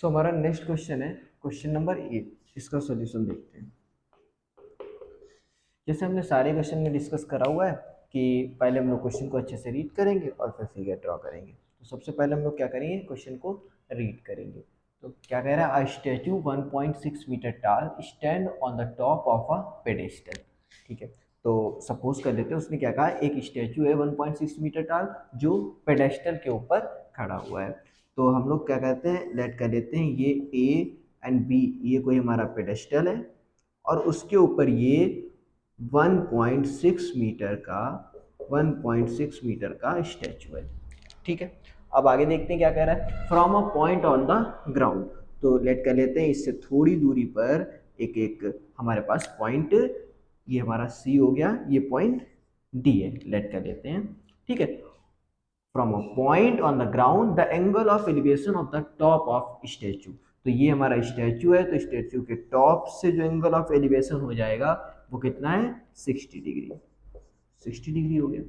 सो हमारा next question है question number 8। इसका सॉल्यूशन देखते हैं। जैसे हमने सारे क्वेश्चन में डिस्कस करा हुआ है कि पहले हम लोग क्वेश्चन को अच्छे से रीड करेंगे और फिर फिगर ड्रॉ करेंगे। तो सबसे पहले हम लोग क्या करेंगे, क्वेश्चन को रीड करेंगे। तो क्या कह रहा है, अ स्टैचू 1.6 मीटर टाल stand on the top of a pedestal. ठीक है, तो सपोज कर लेते हैं उसने क्या कहा, एक स्टैचू है 1.6 मीटर टाल जो पेडेस्टल के ऊपर खड़ा हुआ है। तो हम लोग क्या कहते हैं, लेट कर लेते हैं ये ए एंड बी, ये कोई हमारा पेडेस्टल है और उसके ऊपर ये 1.6 मीटर का 1.6 मीटर का स्टैचू है। ठीक है, अब आगे देखते हैं क्या कह रहा है, from a point on the ground. तो लेट कर लेते हैं इससे थोड़ी दूरी पर एक एक हमारे पास पॉइंट, ये हमारा सी हो गया, ये पॉइंट डी है, लेट कर लेते हैं। ठीक है, from a point on the ground the angle of elevation of the top of statute. तो ये हमारा स्टैचू है, तो स्टैचू के टॉप से जो एंगल ऑफ एलिवेशन हो जाएगा वो कितना है, 60 डिग्री। 60 डिग्री हो गया।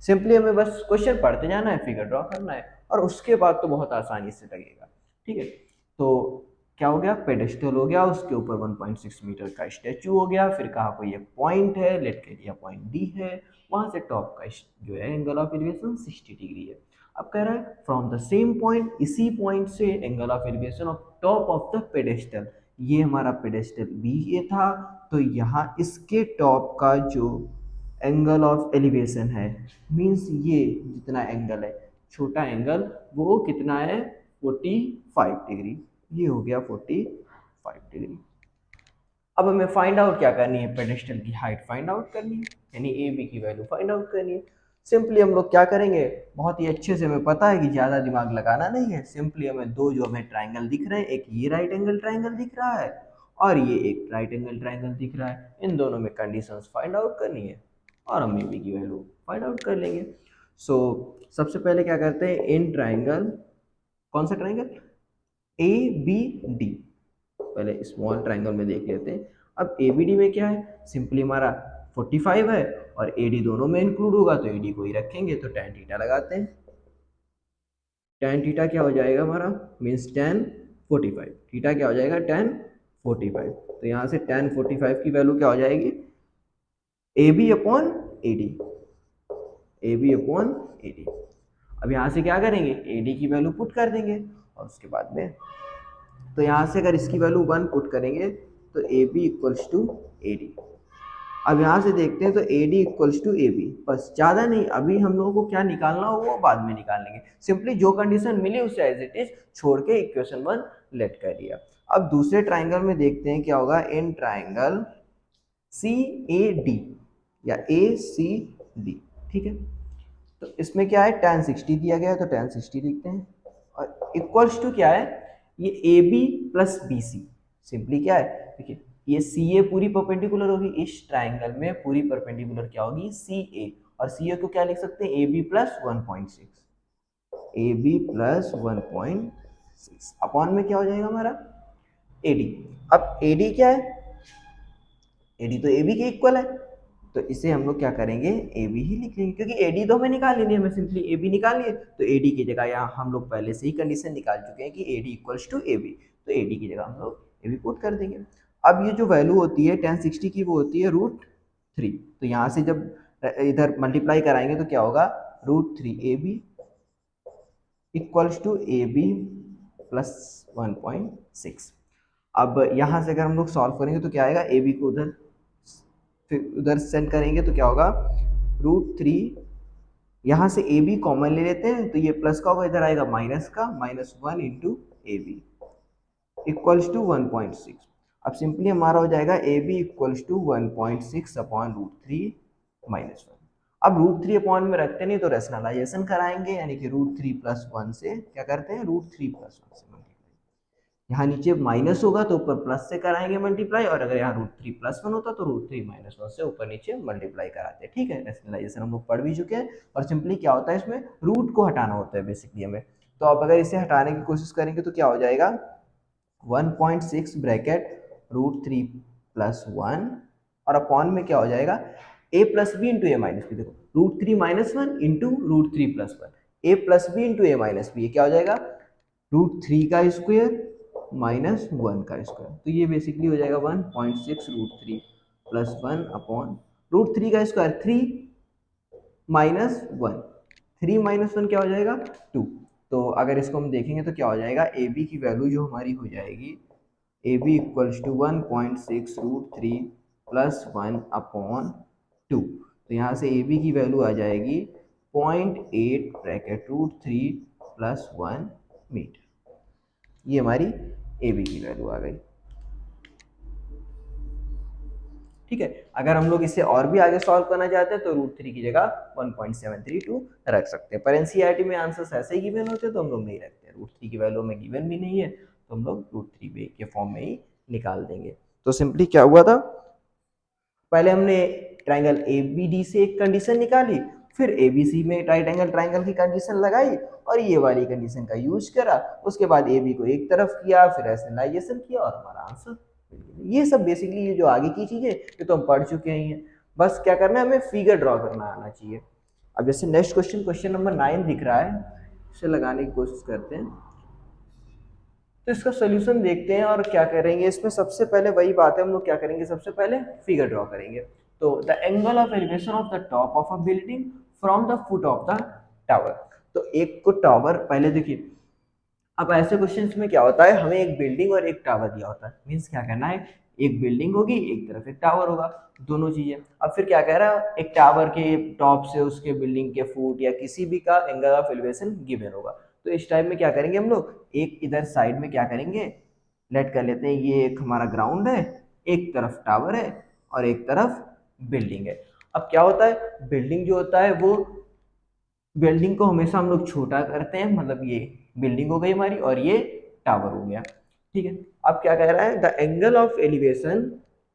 सिंपली हमें बस क्वेश्चन पढ़ते जाना है, फिगर ड्रॉ करना है और उसके बाद तो बहुत आसानी से लगेगा। ठीक है, तो क्या हो गया, पेडेस्टल हो गया, उसके ऊपर 1.6 मीटर का स्टैचू हो गया, फिर कहा कोई एक पॉइंट है, लेट के दिया पॉइंट डी है, वहां से टॉप का जो है एंगल ऑफ एलिवेशन 60 डिग्री है। अब कह रहा है फ्रॉम द सेम पॉइंट, इसी पॉइंट से angle of elevation of top of the pedestal, ये हमारा पेडेस्टल बी ए था, तो यहाँ इसके टॉप का जो एंगल ऑफ एलिवेशन है, मीन्स ये जितना एंगल है, छोटा एंगल, वो कितना है, 45 डिग्री। ये हो गया 45 डिग्री। अब हमें फाइंड आउट क्या करनी है, पेडेस्टल की हाइट फाइंड आउट करनी है, यानी ए बी की वैल्यू फाइंड आउट करनी है। सिंपली हम लोग क्या करेंगे, बहुत ही अच्छे से हमें पता है कि ज़्यादा दिमाग लगाना नहीं है। सिंपली हमें दो जो हमें ट्राइंगल दिख रहे हैं, एक ये राइट एंगल ट्राइंगल दिख रहा है और ये एक राइट एंगल ट्राइंगल दिख रहा है, इन दोनों में कंडीशंस फाइंड आउट करनी है और हम ए बी की वैल्यू फाइंड आउट कर लेंगे। सो सबसे पहले क्या करते हैं, इन ट्राइंगल, कौन सा ट्राइंगल, ए बी डी, पहले स्मॉल ट्राइंगल में देख लेते हैं। अब ए बी डी में क्या है, सिंपली हमारा 45 है और ए डी दोनों में इंक्लूड होगा, तो ए डी को ही रखेंगे, तो tan थीटा लगाते हैं। tan थीटा क्या हो जाएगा हमारा, मीन्स tan 45, थीटा क्या हो जाएगा tan 45। तो यहाँ से tan 45 की वैल्यू क्या हो जाएगी, A B upon A D, A B upon A D. अब यहाँ से क्या करेंगे, ए डी की वैल्यू पुट कर देंगे और उसके बाद में, तो यहाँ से अगर इसकी वैल्यू 1 पुट करेंगे तो A B equals to A D. अब यहाँ से देखते हैं तो A D equals to A B, बस, ज़्यादा नहीं, अभी हम लोगों को क्या निकालना हो वो बाद में निकाल लेंगे। सिंपली जो कंडीशन मिली उसे एज इट इज छोड़ के इक्वेशन 1 लेट कर दिया। अब दूसरे ट्राइंगल में देखते हैं क्या होगा, in triangle C A D या ए सी डी। ठीक है, तो इसमें क्या है, tan 60 दिया गया है तो tan 60 लिखते हैं और इक्वल्स टू क्या है, ये A B plus B C. Simply क्या है, देखिए ये सी ए पूरी परपेंडिकुलर होगी, इस ट्राइंगल में पूरी परपेंडिकुलर क्या होगी, सी ए, और सी ए को क्या लिख सकते हैं, A B plus 1.6, A B plus 1.6 upon में क्या हो जाएगा हमारा, ए डी। अब ए डी क्या है, ए डी तो ए बी के इक्वल है, तो इसे हम लोग क्या करेंगे, ए बी ही लिख लेंगे, क्योंकि ए डी तो हमें निकाल लेनी है, हमें सिंपली ए बी निकालिए, तो ए डी की जगह यहाँ हम लोग पहले से ही कंडीशन निकाल चुके हैं कि A D equals to A B, तो ए डी की जगह हम लोग ए बी पुट कर देंगे। अब ये जो वैल्यू होती है tan 60 की, वो होती है √3, तो यहाँ से जब इधर मल्टीप्लाई कराएंगे तो क्या होगा, √3 A B equals to A B plus 1.6। अब यहाँ से अगर हम लोग सॉल्व करेंगे तो क्या आएगा, ए बी को उधर फिर उधर सेंड करेंगे तो क्या होगा, √3, यहाँ से ए बी कॉमन ले लेते हैं तो ये प्लस का होगा, इधर आएगा माइनस का, -1 into A B equals to 1.6। अब सिंपली हमारा हो जाएगा A B equals to 1.6 upon √3 -1। अब √3 अपॉन में रखते नहीं तो रेशनलाइजेशन कराएंगे, यानी कि √3 + 1 से क्या करते हैं, √3 + 1 से मल्टीप्लाई, यहाँ नीचे माइनस होगा तो ऊपर प्लस से कराएंगे मल्टीप्लाई, और अगर यहाँ √3 + 1 होता तो √3 - 1 से ऊपर नीचे मल्टीप्लाई कराते हैं। ठीक है, रेशनलाइजेशन हम लोग पढ़ भी चुके हैं। और सिंपली क्या होता है, इसमें रूट को हटाना होता है बेसिकली हमें। तो अब अगर इसे हटाने की कोशिश करेंगे तो क्या हो जाएगा, 1.6 ब्रैकेट √3 + 1 और अपॉन में क्या हो जाएगा, a + b into A minus B. देखो √3 - 1 into √3 + 1, a + b into A minus B, ये क्या हो जाएगा, √3 का स्क्वायर -1 का स्क्वायर, तो ये बेसिकली हो जाएगा 1.6√3 प्लस 1/√3 का स्क्वायर, 3 - 1, 3 - 1 क्या हो जाएगा 2। तो अगर इसको हम देखेंगे तो क्या हो जाएगा, ए बी की वैल्यू जो हमारी हो जाएगी, A B equals to 1.6√3 plus 1/2। तो यहाँ से ए बी की वैल्यू आ जाएगी 0.8 ब्रैकेट √3 प्लस 1 मीटर। ये हमारी ए बी की वैल्यू आ गई। ठीक है, अगर हम लोग इसे और भी आगे सॉल्व करना चाहते हैं तो √3 की जगह 1.732 रख सकते हैं, पर एनसीईआरटी में आंसर्स ऐसे ही गिवन होते हैं तो हम लोग नहीं रखते हैं। √3 की वैल्यू में गिवन भी नहीं है तो हम लोग √3 के फॉर्म में ही निकाल देंगे। तो सिंपली क्या हुआ था, पहले हमने ट्राइंगल ए बी डी से एक कंडीशन निकाली, फिर ए बी सी में राइट एंगल ट्राइंगल की कंडीशन लगाई और ये वाली कंडीशन का यूज करा, उसके बाद ए बी को एक तरफ किया, फिर रैशनलाइजेशन किया और हमारा आंसर। ये सब बेसिकली ये जो आगे की चीजें ये तो हम पढ़ चुके हैं, बस क्या करना है, हमें फिगर ड्रॉ करना आना चाहिए। अब जैसे नेक्स्ट क्वेश्चन, क्वेश्चन नंबर 9 दिख रहा है, इसे लगाने की कोशिश करते हैं। तो इसका सोल्यूशन देखते हैं और क्या करेंगे, इसमें सबसे पहले वही बात है, हम लोग क्या करेंगे, सबसे पहले फिगर ड्रॉ करेंगे। तो the angle of elevation of the top of a building from the foot of the tower. तो एक को टावर, पहले देखिए, अब ऐसे क्वेश्चंस में क्या होता है, हमें एक बिल्डिंग और एक टावर दिया होता है, मीन्स क्या करना है, एक बिल्डिंग होगी एक तरफ एक टावर होगा, दोनों चीजें। अब फिर क्या कह रहा है, एक टावर के टॉप से उसके बिल्डिंग के फुट या किसी भी का एंगल ऑफ एलिवेशन गिवन होगा। तो इस टाइप में क्या करेंगे हम लोग, एक इधर साइड में क्या करेंगे, लेट कर लेते हैं, ये एक हमारा ग्राउंड है, एक तरफ टावर है और एक तरफ बिल्डिंग है। अब क्या होता है, बिल्डिंग जो होता है वो, बिल्डिंग को हमेशा हम लोग छोटा करते हैं, मतलब ये बिल्डिंग हो गई हमारी और ये टावर हो गया। ठीक है, अब क्या कह रहा है, the angle of elevation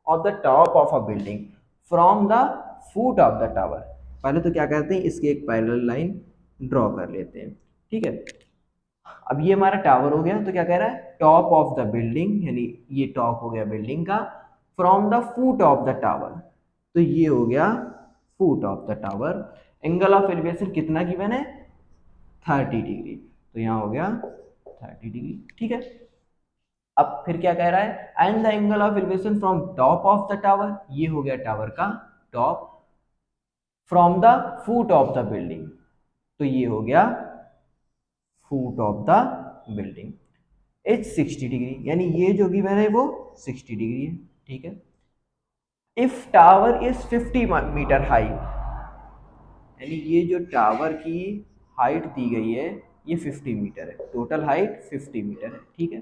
of the top of a building from the foot of the tower. पहले तो क्या करते हैं, इसकी एक पैरेलल लाइन ड्रॉ कर लेते हैं। ठीक है, अब ये हमारा टावर हो गया, तो क्या कह रहा है, टॉप ऑफ द बिल्डिंग, यानी ये टॉप हो गया बिल्डिंग का, from the foot of the tower, तो ये हो गया foot of the tower. Angle of elevation कितना गिवन है, 30 डिग्री, तो यहाँ हो गया 30 डिग्री। ठीक है, अब फिर क्या कह रहा है, and the angle of elevation from top of the tower, ये हो गया टावर का top, from the foot of the building, तो ये हो गया foot of the building, is 60 degree, यानी ये जो गिवन है वो 60 डिग्री है। ठीक है, if tower is 50 metre high, यानी ये जो टावर की हाइट दी गई है ये 50 मीटर है, टोटल हाइट 50 मीटर है। ठीक है,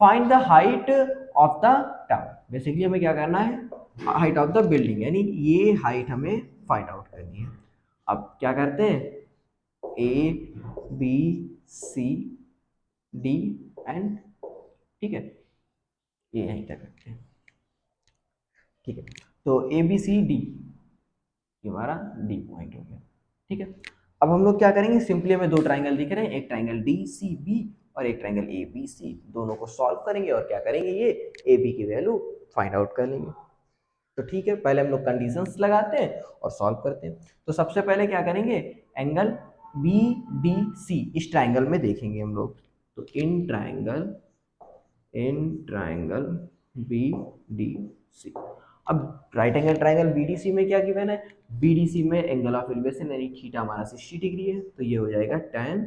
find the height of the tower, basically हमें क्या करना है, हाइट ऑफ द बिल्डिंग, यानी ये हाइट हमें फाइंड आउट करनी है। अब क्या करते हैं, A B C D and, ठीक है, ये यहीं तक रखते हैं। ठीक है, तो ए बी सी डी, ये हमारा डी पॉइंट हो गया। ठीक है, अब हम लोग क्या करेंगे, सिंपली हमें दो ट्राइंगल दिख रहे हैं, एक ट्राइंगल डी सी बी और एक ट्राइंगल ए बी सी, दोनों को सॉल्व करेंगे और क्या करेंगे, ये ए बी की वैल्यू फाइंड आउट कर लेंगे। तो ठीक है, पहले हम लोग कंडीशंस लगाते हैं और सॉल्व करते हैं। तो सबसे पहले क्या करेंगे, एंगल बी डी सी इस ट्राइंगल में देखेंगे हम लोग। तो in triangle B D C, अब राइट एंगल ट्राइंगल बीडीसी में क्या गिवन है, बीडीसी में एंगल ऑफ एलिवेशन यानी थीटा हमारा 60 डिग्री है, तो ये हो जाएगा tan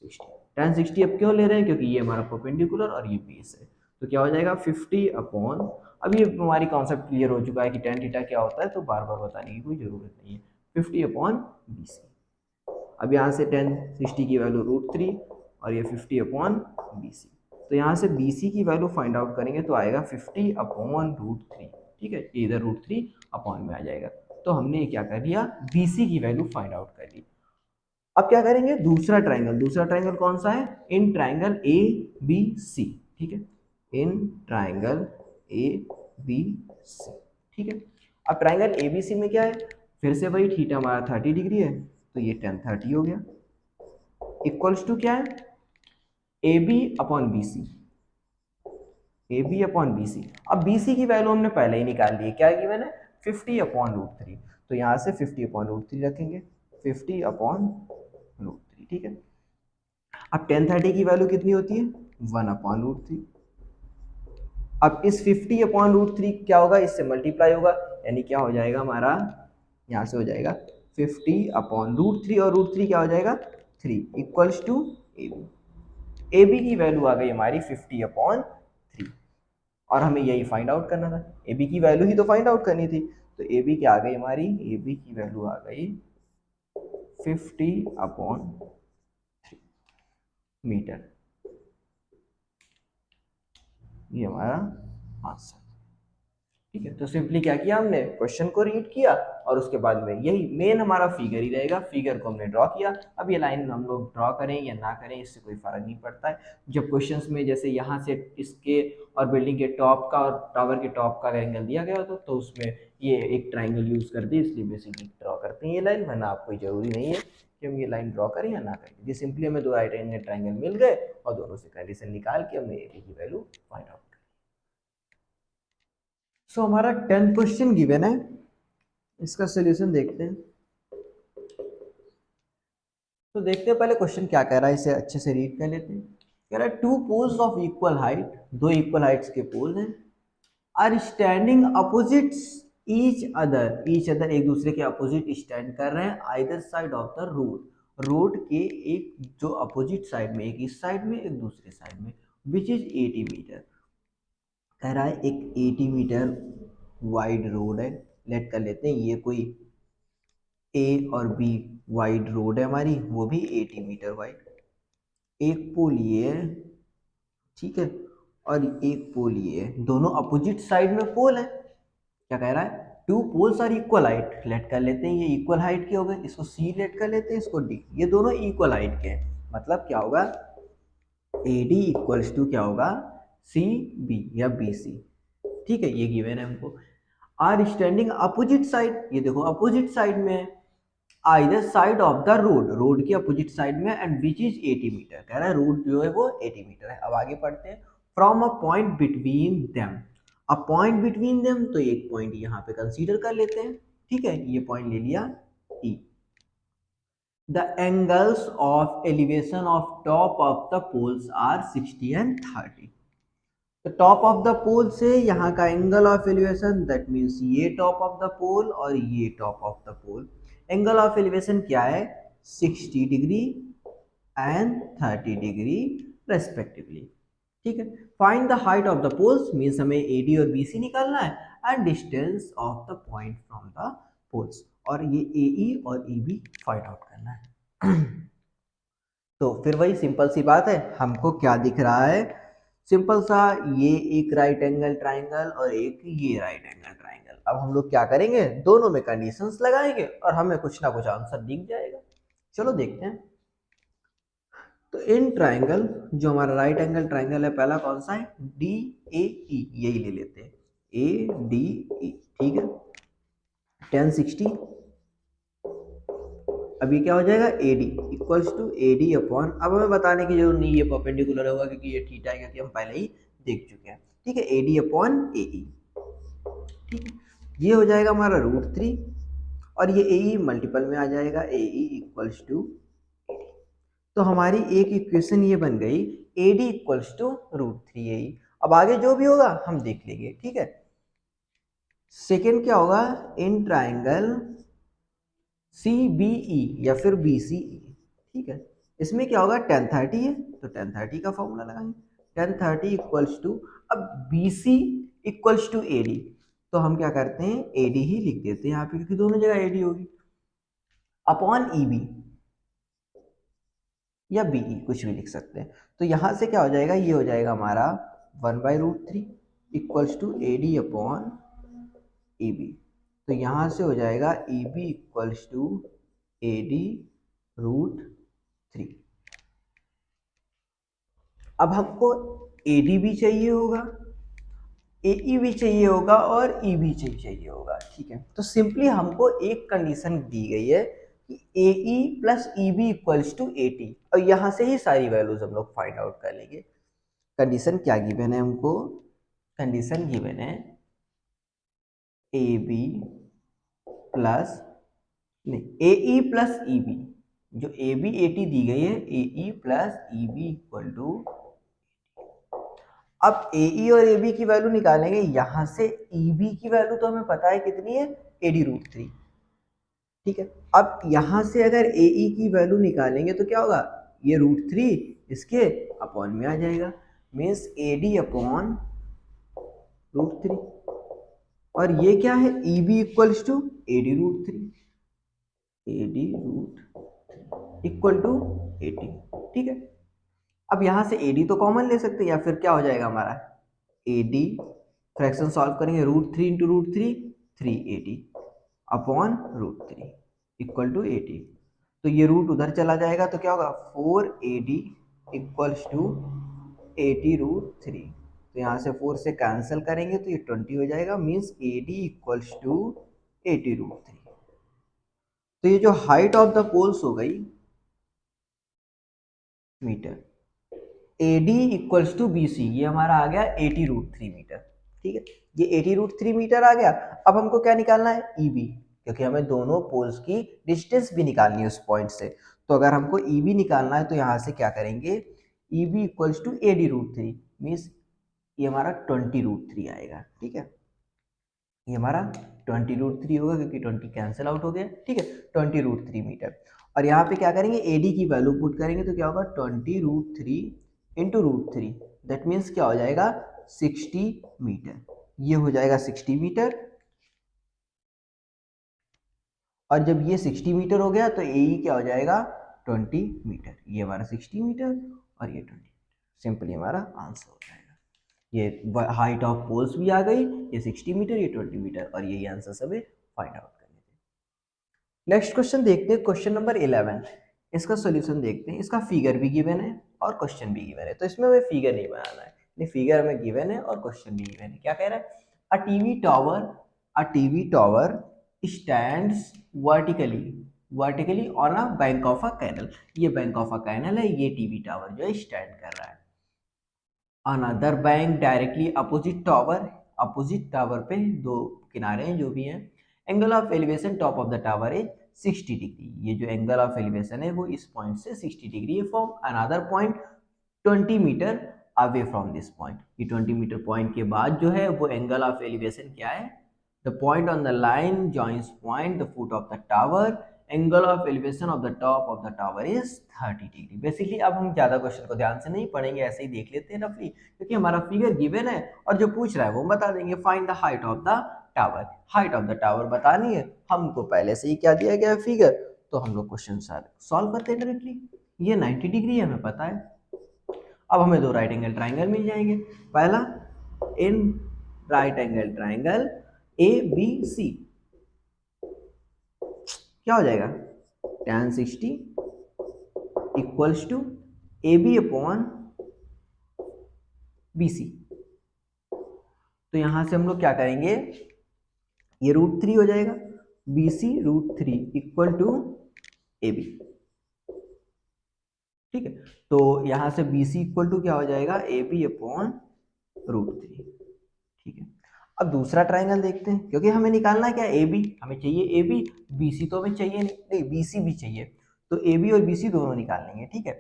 60। tan 60 अब क्यों ले रहे हैं, क्योंकि ये हमारा परपेंडिकुलर और ये बेस है, तो क्या हो जाएगा 50 अपॉन, अब ये हमारी कॉन्सेप्ट क्लियर हो चुका है कि tan थीटा क्या होता है, तो बार बार बताने की कोई जरूरत नहीं है, 50 अपॉन BC। अब यहाँ से tan 60 की वैल्यू √3 और ये 50 अपॉन BC, तो यहाँ से BC की वैल्यू फाइंड आउट करेंगे तो आएगा 50 अपॉन √3। ठीक है, ये इधर √3 अपॉन में आ जाएगा, तो हमने क्या कर दिया, BC की वैल्यू फाइंड आउट कर ली। अब क्या करेंगे, दूसरा ट्राइंगल, दूसरा ट्राइंगल कौन सा है, इन ट्राइंगल ए बी सी। ठीक है, इन ट्राइंगल ए बी सी। ठीक है, अब ट्राइंगल ए बी सी में क्या है, फिर से वही थीटा हमारा 30 डिग्री है, तो ये tan 30 हो गया, इक्वल्स टू क्या है, A B upon B C, A B upon B C. अब बी सी की वैल्यू हमने पहले ही निकाल ली है, क्या गिवन है, 50 अपॉन √3, तो यहाँ से 50 अपॉन √3 रखेंगे, 50 अपॉन √3। ठीक है, अब tan 30 की वैल्यू कितनी होती है, 1 अपॉन √3, अब इस 50 अपॉन रूट थ्री क्या होगा, इससे मल्टीप्लाई होगा, यानी क्या हो जाएगा हमारा, यहाँ से हो जाएगा 50 अपॉन रूट थ्री, और रूट थ्री क्या हो जाएगा 3 equals to A B. A B की वैल्यू आ गई हमारी 50 अपॉन 3, और हमें यही फाइंड आउट करना था, ए बी की वैल्यू ही तो फाइंड आउट करनी थी। तो ए बी क्या आ गई हमारी, ए बी की वैल्यू आ गई 50 अपॉन 3 मीटर। ये हमारा आंसर। ठीक है, तो सिंपली क्या किया हमने, क्वेश्चन को रीड किया और उसके बाद में यही मेन हमारा फिगर ही रहेगा, फिगर को हमने ड्रॉ किया। अब ये लाइन हम लोग ड्रॉ करें या ना करें इससे कोई फर्क नहीं पड़ता है। जब क्वेश्चंस में जैसे यहाँ से इसके और बिल्डिंग के टॉप का और टावर के टॉप का एंगल दिया गया होता तो उसमें ये एक ट्राइंगल यूज करते हैं, इसलिए बेसिकली ड्रॉ करते हैं ये लाइन, वरना आपको जरूरी नहीं है कि हम ये लाइन ड्रॉ करें या ना करें। ये सिंपली हमें दो राइट एंगल ट्राइंगल मिल गए और दोनों से कंडीशन निकाल के हमने ए की वैल्यू फाइंड आउट। सो हमारा 10 क्वेश्चन गिवन है, इसका सोल्यूशन देखते हैं। तो देखते हैं पहले क्वेश्चन क्या कह रहा है, इसे अच्छे से रीड कर लेते हैं। कह रहा है two poles of equal height, दो इक्वल हाइट्स के पोल हैं, are standing opposites each other एक दूसरे के अपोजिट स्टैंड कर रहे हैं, either side of the road, road के एक जो अपोजिट साइड में, एक इस साइड में एक दूसरे साइड में, विच इज 80 मीटर। कह रहा है एक 80 मीटर वाइड रोड है, लेट कर लेते हैं ये कोई ए और बी वाइड रोड है हमारी, वो भी 80 मीटर वाइड। एक पोल ये है, ठीक है, और एक पोल ये है, दोनों अपोजिट साइड में पोल है। क्या कह रहा है, two poles are equal height, let कर लेते हैं ये इक्वल हाइट के हो गए, इसको सी लेट कर लेते हैं, इसको डी, ये दोनों इक्वल हाइट के हैं, मतलब क्या होगा ए डी इक्वल्स टू क्या होगा सी बी या बी सी। ठीक है, ये गिवन है हमको। आर स्टैंडिंग अपोजिट साइड, ये देखो अपोजिट साइड में है, either side of the road, road के अपोजिट साइड में, एंड विच इज 80 मीटर, कह रहा है रोड जो है वो 80 मीटर है। अब आगे पढ़ते हैं, from a point between them, a point between them, तो एक पॉइंट यहाँ पे कंसीडर कर लेते हैं। ठीक है, ये पॉइंट ले लिया E. The angles of elevation of top of the poles are 60 and 30। तो टॉप ऑफ द पोल से यहाँ का angle of elevation, that means ये टॉप ऑफ द पोल और ये top of the pole, angle of elevation क्या है 60 degree and 30 degree respectively. ठीक है, find the height of the poles, means हमें एडी और बीसी निकालना है, and distance of the point from the poles, और ये एई और ईबी फाइंड आउट करना है। तो फिर वही सिंपल सी बात है, हमको क्या दिख रहा है, सिंपल सा, ये एक राइट एंगल ट्राइंगल और एक ये राइट एंगल ट्राइंगल। अब हम लोग क्या करेंगे, दोनों में कंडीशंस लगाएंगे और हमें कुछ ना कुछ आंसर दिख जाएगा। चलो देखते हैं। तो इन ट्राइंगल, जो हमारा राइट एंगल ट्राइंगल है, पहला कौन सा है, डी ए ई, यही ले लेते हैं, ए डी ई। ठीक है, 1060, अब ये क्या हो जाएगा A D equals to A D upon, अब हमें बताने की जरूरत नहीं, ये परपेंडिकुलर होगा क्योंकि ये थीटा है, क्योंकि हम पहले ही देख चुके हैं। ठीक है, ए डी अपॉन ए ई। ठीक है, ये हो जाएगा हमारा √3, और ये ए ई मल्टीपल में आ जाएगा, A E equals to A D. तो हमारी एक इक्वेशन ये बन गई, A D equals to √3 A E. अब आगे जो भी होगा हम देख लेंगे। ठीक है, सेकेंड क्या होगा, in triangle C B E या फिर बी सी ई। ठीक है, इसमें क्या होगा, 1030 है तो 1030 का फॉर्मूला लगाएंगे, 1030 इक्वल्स टू, अब B C equals to A D, तो हम क्या करते हैं ए डी ही लिख देते हैं यहाँ पे, क्योंकि दोनों जगह ए डी होगी, अपॉन ई बी या बी ई, कुछ भी लिख सकते हैं। तो यहाँ से क्या हो जाएगा, ये हो जाएगा हमारा 1/√3 equals to A D upon E B. तो यहाँ से हो जाएगा E B equals to A D √3। अब हमको ए डी भी चाहिए होगा, ए ई भी चाहिए होगा और ई भी चाहिए होगा। ठीक है, तो सिंपली हमको एक कंडीशन दी गई है कि A E plus E B equals to A T, और यहाँ से ही सारी वैल्यूज हम लोग फाइंड आउट कर लेंगे। कंडीशन क्या गिवन है हमको, कंडीशन गिवन है ए बी प्लस, नहीं, ए ई प्लस ई बी, जो ए बी ए टी दी गई है, A E plus E B equal to अब AE और AB की वैल्यू निकालेंगे, यहां से EB की वैल्यू तो हमें पता है कितनी है, AD√3। ठीक है, अब यहां से अगर AE की वैल्यू निकालेंगे तो क्या होगा, ये √3 इसके अपॉन में आ जाएगा, मीन्स AD अपॉन √3। और ये क्या है, EB equals to AD√3, AD√3 equal to 80। ठीक है, अब यहां से AD तो कॉमन ले सकते हैं, या फिर क्या हो जाएगा हमारा AD, फ्रैक्शन सॉल्व करेंगे, √3 इंटू √3 380 अपॉन √3 इक्वल टू 80। तो ये रूट उधर चला जाएगा तो क्या होगा, 4AD इक्वल्स टू 80√3। तो यहाँ से 4 से कैंसिल करेंगे तो ये 20 हो जाएगा, मीन्स AD इक्वल्स टू 80√3। तो ये जो हाइट ऑफ द पोल्स हो गई metre, AD equals to BC, ये हमारा आ गया 80√3 मीटर। ठीक है, ये 80√3 मीटर आ गया। अब हमको क्या निकालना है, EB, क्योंकि हमें दोनों पोल्स की डिस्टेंस भी निकालनी है उस पॉइंट से। तो अगर हमको EB निकालना है तो यहाँ से क्या करेंगे, EB equals to AD√3, means ये हमारा 20√3 आएगा। ठीक है, ये हमारा 20√3 होगा, क्योंकि 20 कैंसिल आउट हो गया। ठीक है, 20√3 मीटर। और यहाँ पे क्या करेंगे, AD की वैल्यू पुट करेंगे तो क्या होगा, 20√3 इंटू √3, दैट मीन्स क्या हो जाएगा, 60 मीटर। ये हो जाएगा 60 मीटर। और जब ये 60 मीटर हो गया तो AE क्या हो जाएगा, 20 मीटर। ये हमारा 60 मीटर और ये 20 मीटर। सिंपली हमारा आंसर हो जाएगा। ये हाइट ऑफ पोल्स भी आ गई, ये 60 मीटर, ये 20 मीटर, और यही आंसर हमें फाइंड आउट करने थे। नेक्स्ट क्वेश्चन देखते हैं, क्वेश्चन नंबर 11। इसका सॉल्यूशन देखते हैं। इसका फिगर भी गिवन है और क्वेश्चन भी गिवन है, तो इसमें हमें फिगर नहीं बनाना है, नहीं फिगर हमें गिवन है और क्वेश्चन भी गिवन है। क्या कह रहा है, a TV tower stands vertically on a bank of a canal. ये बैंक ऑफ अ कैनल है, ये टीवी टावर जो है स्टैंड कर रहा है। Another bank directly opposite tower पे दो किनारे हैं जो भी हैं। Angle of elevation top of the tower is 60 degree. ये जो एंगल ऑफ एलिवेशन है वो इस पॉइंट से 60 डिग्री है from another point 20 metre away from this point. ये 20 मीटर पॉइंट के बाद जो है वो एंगल ऑफ एलिवेशन क्या है, the point on the line joins point the foot of the tower, angle of elevation of the top of the tower is 30 degree. Basically अब हम ज्यादा क्वेश्चन को ध्यान से नहीं पढ़ेंगे, ऐसे ही देख लेते हैं रफली, क्योंकि हमारा फिगर गिवन है और जो पूछ रहा है वो बता देंगे। Find the height of the tower, height of the tower बतानी है हमको, पहले से ही क्या दिया गया है फिगर, तो हम लोग क्वेश्चन सॉल्व करते हैं डायरेक्टली। ये 90 डिग्री हमें पता है। अब हमें दो राइट एंगल ट्राइंगल मिल जाएंगे। पहला, in right angle triangle ABC क्या हो जाएगा, tan 60 equals to AB upon BC। तो यहां से हम लोग क्या करेंगे, ये √3 हो जाएगा, BC √3 इक्वल टू AB। ठीक है, तो यहां से BC इक्वल टू क्या हो जाएगा, AB अपॉन √3। ठीक है, अब दूसरा ट्राइंगल देखते हैं, क्योंकि हमें निकालना है क्या, AB हमें चाहिए, AB BC तो हमें चाहिए नहीं, BC भी चाहिए, तो AB और BC दोनों निकाल लेंगे। ठीक है,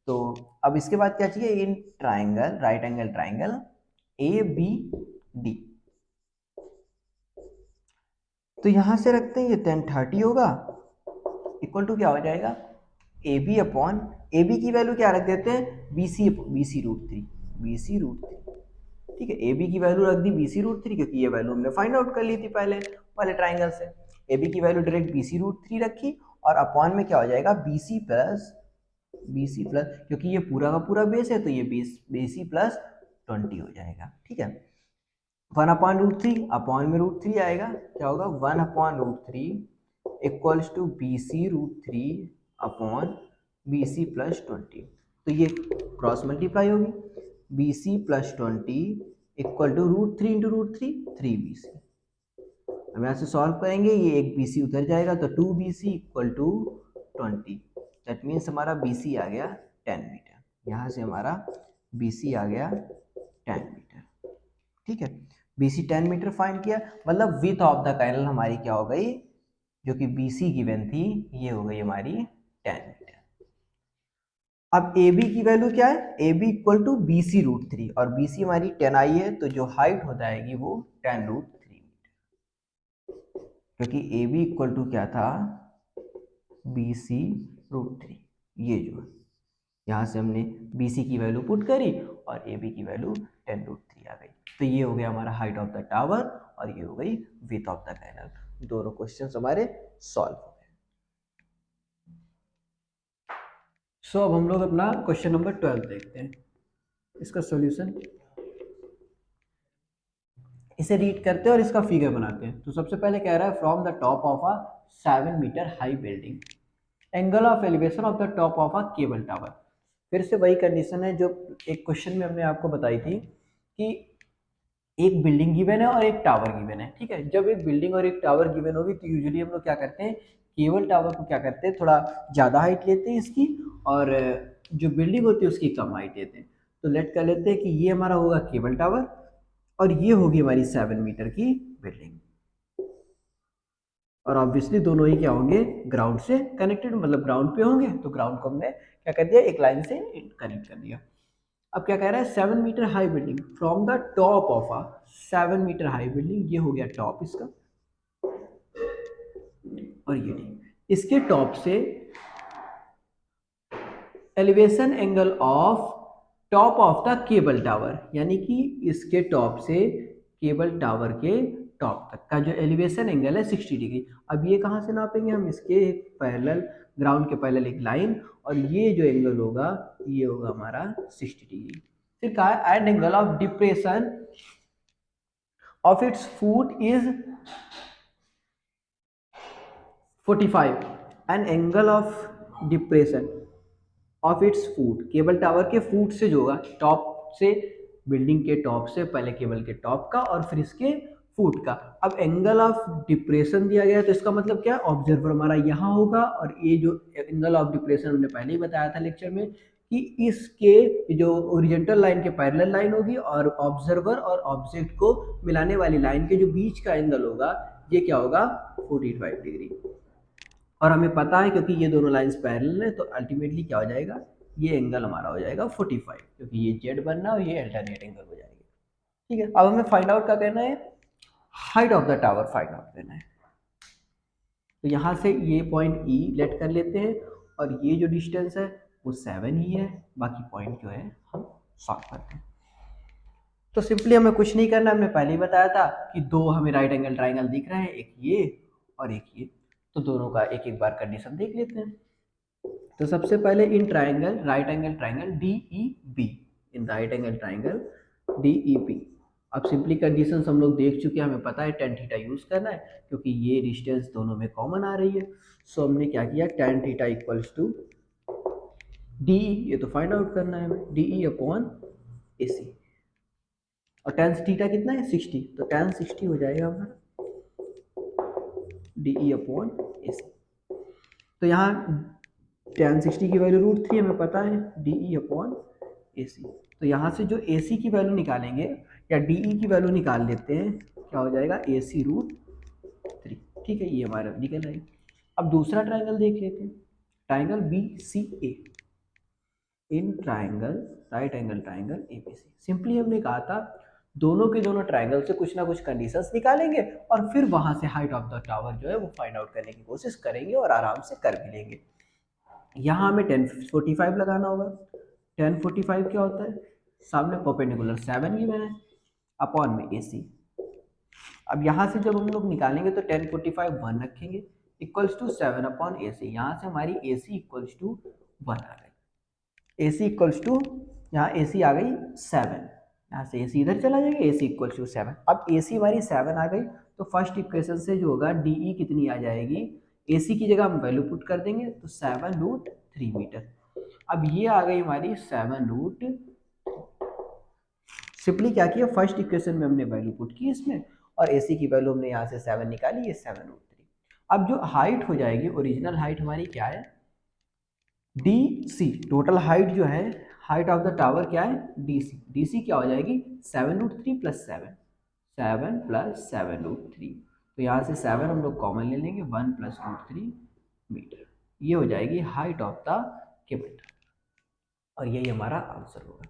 तो अब इसके बाद क्या चाहिए, इन triangle right angle triangle ABD। तो यहां से रखते हैं, ये tan 30 होगा इक्वल टू क्या हो जाएगा, AB अपॉन AB की वैल्यू क्या रख देते हैं, BC √3, BC √3। ठीक है, AB की वैल्यू रख दी BC √3, क्योंकि ये वैल्यू हमने फाइंड आउट कर ली थी पहले वाले ट्राइंगल से। AB की वैल्यू डायरेक्ट BC √3 रखी, और अपॉन में क्या हो जाएगा, BC प्लस, क्योंकि ये पूरा का पूरा बेस है तो ये BC प्लस 20 हो जाएगा। ठीक है, 1/√3 अपॉन में √3 आएगा, क्या होगा 1/√3 equals to BC√3 upon BC plus 20। तो ये क्रॉस मल्टीप्लाई होगी, BC plus 20 equal to √3 into √3 3BC। हम यहाँ से सॉल्व करेंगे, ये एक BC उधर जाएगा तो 2BC equal to 20। That means हमारा BC आ गया 10 मीटर। यहाँ से हमारा BC आ गया 10 मीटर। ठीक है, BC 10 मीटर फाइंड किया, मतलब विथ ऑफ द कैनल हमारी क्या हो गई, जो कि BC गिवन थी, ये हो गई हमारी 10 मीटर। अब ए बी की वैल्यू क्या है, A B equal to B C root three, और बी सी हमारी 10 आई है, तो जो हाइट हो जाएगी वो 10√3 मीटर, क्योंकि ए बी इक्वल टू क्या था, बी सी रूट थ्री। ये जो है यहाँ से हमने बी सी की वैल्यू पुट करी और ए बी की वैल्यू 10√3 आ गई। तो ये हो गया हमारा हाइट ऑफ द टावर और ये हो गई विड्थ ऑफ द कैनल। दोनों क्वेश्चन हमारे सॉल्व हो गए। सो अब हम लोग अपना क्वेश्चन नंबर 12 देखते हैं, इसका सॉल्यूशन। इसे रीड करते हैं और इसका फिगर बनाते हैं। तो सबसे पहले कह रहा है from the top of a 7 metre high building, angle of elevation of the top of a cable tower. फिर से वही कंडीशन है जो एक क्वेश्चन में हमने आपको बताई थी कि एक बिल्डिंग गिवन है और एक टावर गिवन है, ठीक है। जब एक बिल्डिंग और एक टावर गिवन होगी तो यूजुअली हम लोग क्या करते हैं, केबल टावर को क्या करते हैं, थोड़ा ज़्यादा हाइट लेते हैं इसकी, और जो बिल्डिंग होती है उसकी कम हाइट लेते हैं। तो लेट कर लेते हैं कि ये हमारा होगा केबल टावर और ये होगी हमारी 7 मीटर की बिल्डिंग, और ऑब्वियसली दोनों ही क्या होंगे, ग्राउंड से कनेक्टेड, मतलब ग्राउंड पे होंगे। तो ग्राउंड को हमने क्या कर दिया, एक लाइन से कनेक्ट कर दिया। अब क्या कह रहा है, 7 metre high building from the top of a 7 metre high building, ये हो गया टॉप इसका, और ये डी इसके टॉप से elevation angle of top of the cable tower, यानी कि इसके टॉप से केबल टावर के टॉप तक का जो एलिवेशन एंगल है 60 डिग्री। अब ये कहाँ से नापेंगे हम, इसके पैरेलल, ग्राउंड के पैरेलल एक लाइन, और ये जो एंगल होगा ये होगा हमारा 60 डिग्री। फिर कहा है and angle of depression of its foot is 45, and angle of depression of its foot, cable tower के फुट से जो होगा, टॉप से, बिल्डिंग के टॉप से पहले केबल के टॉप का और फिर इसके फुट का। अब एंगल ऑफ डिप्रेशन दिया गया है तो इसका मतलब क्या है, ऑब्जर्वर हमारा यहाँ होगा, और ये जो एंगल ऑफ डिप्रेशन हमने पहले ही बताया था लेक्चर में कि इसके जो ओरिजेंटल लाइन के पैरेलल लाइन होगी और ऑब्जर्वर और ऑब्जेक्ट को मिलाने वाली लाइन के जो बीच का एंगल होगा ये क्या होगा, 45 डिग्री। और हमें पता है क्योंकि ये दोनों लाइंस पैरेलल है तो अल्टीमेटली क्या हो जाएगा, ये एंगल हमारा हो जाएगा 45, क्योंकि ये जेड बनना है और ये अल्टरनेट एंगल हो जाएगी। ठीक है, अब हमें फाइंड आउट क्या करना है, height of the tower find out करना है। तो यहाँ से ये पॉइंट ई लेट कर लेते हैं और ये जो डिस्टेंस है वो 7 ही है, बाकी पॉइंट जो है हम सॉल्व करते हैं। तो सिंपली हमें कुछ नहीं करना, हमने पहले ही बताया था कि दो हमें राइट एंगल ट्राइंगल दिख रहे हैं, एक ये और एक ये, तो दोनों का एक एक बार कंडीशन देख लेते हैं। तो सबसे पहले in triangle, right angle triangle D E B, in right angle triangle D E B, अब सिंपली कंडीशंस हम लोग देख चुके हैं, हमें पता है tan थीटा यूज करना है क्योंकि ये डिस्टेंस दोनों में कॉमन आ रही है। सो हमने क्या किया, tan theta equals to D, ये तो फाइंड आउट करना है हमें, डी ई अपॉन ए सी, और tan थीटा कितना है 60, तो tan 60 हो जाएगा हमारा डी ई अपॉन ए सी। तो यहाँ tan 60 की वैल्यू √3 हमें पता है, डी ई अपॉन ए सी। तो यहाँ से जो ए सी की वैल्यू निकालेंगे या डी ई की वैल्यू निकाल लेते हैं, क्या हो जाएगा ए सी √3। ठीक है, ये हमारा निकल आएगा। अब दूसरा ट्राइंगल देख लेते हैं, triangle B C A, in triangle right angle triangle A B C. Simply हमने कहा था दोनों के दोनों ट्राइंगल से कुछ ना कुछ कंडीशंस निकालेंगे और फिर वहां से हाइट ऑफ द टावर जो है वो फाइंड आउट करने की कोशिश करेंगे और आराम से कर भी लेंगे। यहाँ हमें 1045 लगाना होगा। 1045 क्या होता है, सामने परपेंडिकुलर 7 गिवन है, अपॉन में ए सी। अब यहाँ से जब हम लोग निकालेंगे तो 1045 1 रखेंगे इक्वल्स टू 7 अपॉन ए सी। यहाँ से हमारी ए सी इक्वल्स टू 1 आ गई, ए सी इक्वल्स टू, यहाँ ए सी आ गई 7, यहाँ से ए सी इधर चला जाएगा, ए सी इक्वल्स टू 7। अब ए सी हमारी 7 आ गई तो फर्स्ट इक्वेशन से जो होगा डी ई कितनी आ जाएगी, ए सी की जगह हम वैल्यू पुट कर देंगे तो 7√3 मीटर। अब ये आ गई हमारी 7 सिंपली क्या किया, फर्स्ट इक्वेशन में हमने वैल्यू पुट की इसमें और एसी की वैल्यू हमने यहाँ से 7 निकाली, ये 7√3। अब जो हाइट हो जाएगी, ओरिजिनल हाइट हमारी क्या है, डी सी, टोटल हाइट जो है, हाइट ऑफ द टावर क्या है डी सी, डी सी क्या हो जाएगी 7√3 प्लस 7, 7 प्लस 7√3। तो यहाँ से 7 हम लोग कॉमन ले लेंगे, 1 प्लस √3 मीटर, ये हो जाएगी height of the cable tower. और यही हमारा आंसर होगा।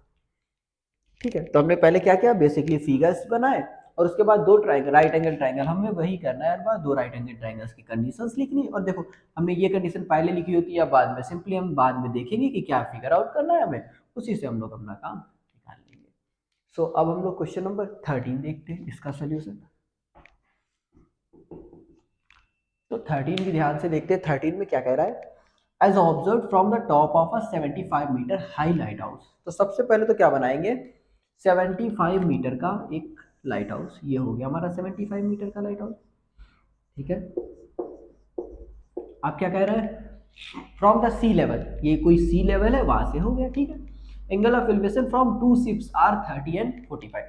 ठीक है, तो हमने पहले क्या किया, बेसिकली फिगर्स बनाए और उसके बाद दो ट्राइंगल, राइट एंगल ट्राइंगल, हमें वही करना है हर बार, दो राइट एंगल ट्राइंगल्स की कंडीशंस लिखनी। और देखो हमने ये कंडीशन पहले लिखी होती है या बाद में, सिंपली हम बाद में देखेंगे कि क्या फिगर आउट करना है हमें, उसी से हम लोग अपना काम निकाल लेंगे। सो अब हम लोग क्वेश्चन नंबर 13 देखते हैं, इसका सोल्यूशन। तो 13 भी ध्यान से देखते हैं। 13 में क्या कह रहा है, as observe from the top of a 75 metre high light house. तो सबसे पहले तो क्या बनाएंगे, 75 मीटर का एक लाइट हाउस, ये हो गया हमारा 75 मीटर का लाइट हाउस। ठीक है, आप क्या कह रहे हैं, फ्रॉम द सी लेवल, ये कोई सी लेवल है वहां से हो गया। ठीक है, angle of elevation from two ships are 30 and 45।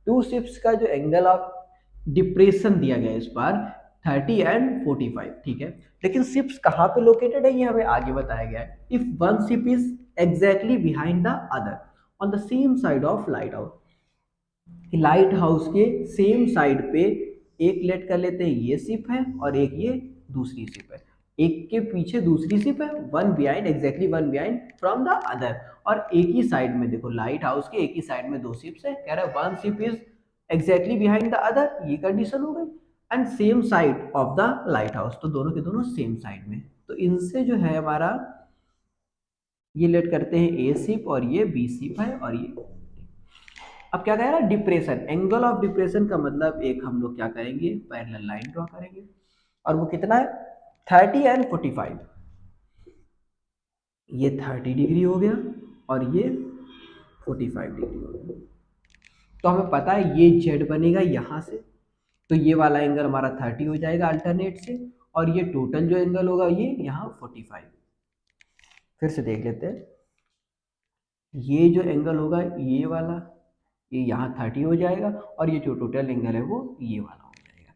Two ships का जो एंगल ऑफ डिप्रेशन दिया गया इस बार 30 एंड 45। ठीक है, लेकिन शिप्स कहाँ पे लोकेटेड है ये हमें आगे बताया गया है। If one ship is exactly behind the other on the same side of light house, light house के सेम साइड पे एक लेट कर लेते हैं ये शिप है और एक ये दूसरी शिप है, एक के पीछे दूसरी शिप है, one behind, exactly one behind from the other, और एक ही साइड में देखो लाइट हाउस के एक ही साइड में दो शिप्स है, कह रहा है one ship is exactly behind the other, ये कंडीशन हो गई, and same side of the light house, तो दोनों के दोनों सेम साइड में, तो इनसे जो है हमारा ये लेट करते हैं ए शिप और ये बी शिप है और ये। अब क्या कह रहा है, डिप्रेशन, एंगल ऑफ डिप्रेशन का मतलब एक हम लोग क्या करेंगे, पैरेलल लाइन ड्रॉ करेंगे, और वो कितना है 30 एंड 45, ये 30 डिग्री हो गया और ये 45 डिग्री हो गया। तो हमें पता है ये जेड बनेगा यहाँ से, तो ये वाला एंगल हमारा 30 हो जाएगा अल्टरनेट से, और ये टोटल जो एंगल होगा ये यहाँ 45। फिर से देख लेते हैं, ये जो एंगल होगा ये वाला, ये यहाँ 30 हो जाएगा, और ये जो टोटल एंगल है वो ये वाला हो जाएगा।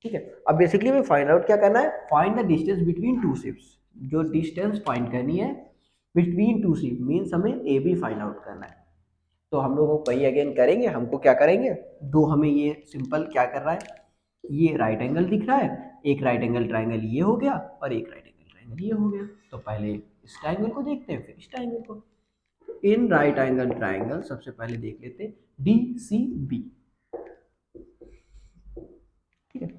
ठीक है, अब बेसिकली हमें फाइंड आउट क्या करना है, find the distance between two ships, जो डिस्टेंस फाइंड करनी है बिटवीन टू शिप, मीन्स हमें ए बी फाइंड आउट करना है। तो हम लोग वही अगेन करेंगे, हमको क्या करेंगे, दो हमें ये सिंपल क्या कर रहा है, ये राइट एंगल दिख रहा है, एक राइट एंगल ट्राइंगल ये हो गया और एक राइट एंगल ट्राइंगल ये हो गया, तो पहले इस ट्राइंगल को देखते हैं फिर इस ट्राइंगल को। इन राइट एंगल ट्राइंगल सबसे पहले देख लेते हैं डी सी बी। ठीक है,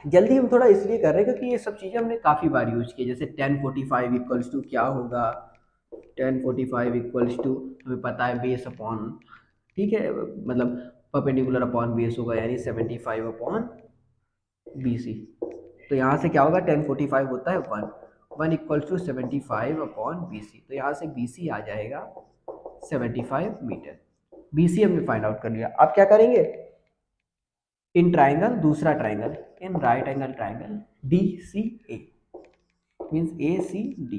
जल्दी हम थोड़ा इसलिए कर रहे हैं क्योंकि ये सब चीजें हमने काफी बार यूज की, जैसे 1045 इक्वल्स टू क्या होगा, 1045 इक्वल्स टू हमें पता है बेस अपॉन, ठीक है, मतलब परपेंडिकुलर अपॉन बेस होगा, यानी 75 अपॉन बी सी। तो यहाँ से क्या होगा, 1045 होता है 1, 1 equals to 75 upon B C, तो यहाँ से बी सी आ जाएगा 75 मीटर। बी सी हमने फाइंड आउट कर लिया। अब क्या करेंगे, इन ट्राइंगल, दूसरा triangle, in right angle triangle D C A, means A C D.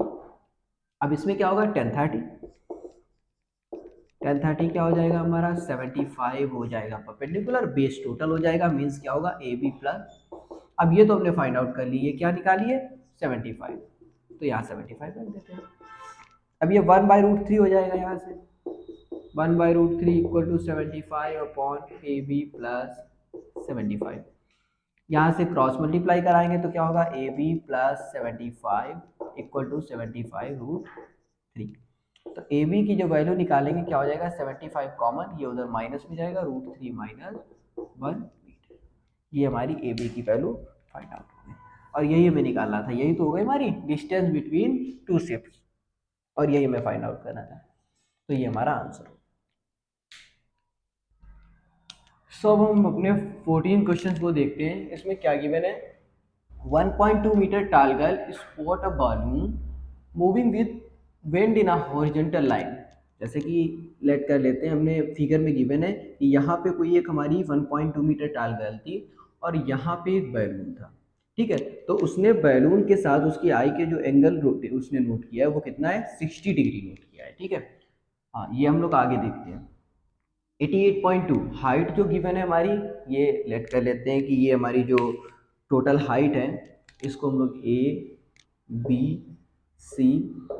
अब इसमें क्या होगा, 1030, 1030 क्या हो जाएगा हमारा 75 हो जाएगा परपेंडिकुलर, बेस टोटल हो जाएगा, मीन्स क्या होगा ए बी प्लस। अब ये तो हमने फाइंड आउट कर ली, ये क्या निकाली है 75, तो यहाँ 75 रख देते हैं। अब ये 1/√3 हो जाएगा, यहाँ से 1/√3 equal to 75 upon A B plus 75। यहाँ से क्रॉस मल्टीप्लाई कराएंगे तो क्या होगा, A B plus 75 equal to 75√3। तो ए बी की जो वैल्यू निकालेंगे क्या हो जाएगा, 75 कॉमन, ये उधर माइनस में जाएगा, √3 माइनस 1 मीटर। ये हमारी ए बी की वैल्यू फाइंड आउट हो गई, और यही हमें निकालना था, यही तो हो गई हमारी डिस्टेंस बिटवीन टू शिप्स, और यही हमें फाइंड आउट करना था, तो ये हमारा आंसर। सो अब हम अपने 14 क्वेश्चन को देखते हैं, इसमें क्या गिवन है, 1.2 मीटर टाल girl spot a balloon moving with wind in a horizontal line. जैसे कि लेट कर लेते हैं, हमने फिगर में गिवन है कि यहाँ पे कोई एक हमारी 1.2 मीटर टाल गर्ल थी और यहाँ पे एक बैलून था। ठीक है, तो उसने बैलून के साथ उसकी आई के जो एंगल उसने नोट किया है वो कितना है, 60 डिग्री नोट किया है। ठीक है, हाँ ये हम लोग आगे देखते हैं। 88.2 हाइट जो गिवन है हमारी, ये लेट कर लेते हैं कि ये हमारी जो टोटल हाइट है, इसको हम लोग A B C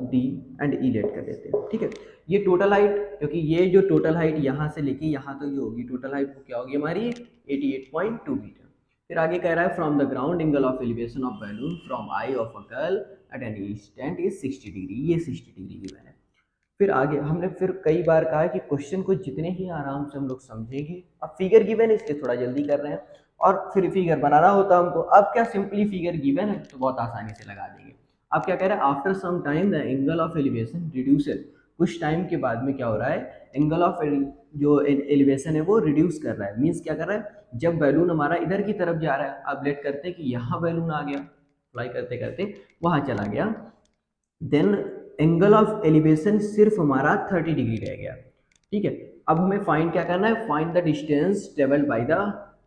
D and E let कर लेते हैं। ठीक है, ये टोटल हाइट, क्योंकि ये जो टोटल हाइट यहाँ से लेके यहाँ तक जो होगी टोटल हाइट वो क्या होगी हमारी 88.2 मीटर। फिर आगे कह रहा है from the ground angle of elevation of balloon from eye of a girl at an instant is 60 degree, ये 60 डिग्री गिवन है। फिर आगे हमने फिर कई बार कहा है कि क्वेश्चन को जितने ही आराम से हम लोग समझेंगे, अब फिगर गिवन है इसलिए थोड़ा जल्दी कर रहे हैं, और फिर फिगर बनाना होता है हमको। अब क्या सिंपली फिगर गिवन है तो बहुत आसानी से लगा देंगे। अब क्या कह रहे हैं, after some time the angle of elevation reduces, कुछ टाइम के बाद में क्या हो रहा है, एंगल ऑफ जो एलिवेशन है वो रिड्यूस कर रहा है। मीन्स क्या कर रहा है, जब बैलून हमारा इधर की तरफ जा रहा है, अब लेट करते हैं कि यहाँ बैलून आ गया, फ्लाई करते करते वहां चला गया, देन एंगल ऑफ एलिवेशन सिर्फ हमारा 30 डिग्री रह गया। ठीक है, अब हमें फाइंड क्या करना है, find the distance travelled by the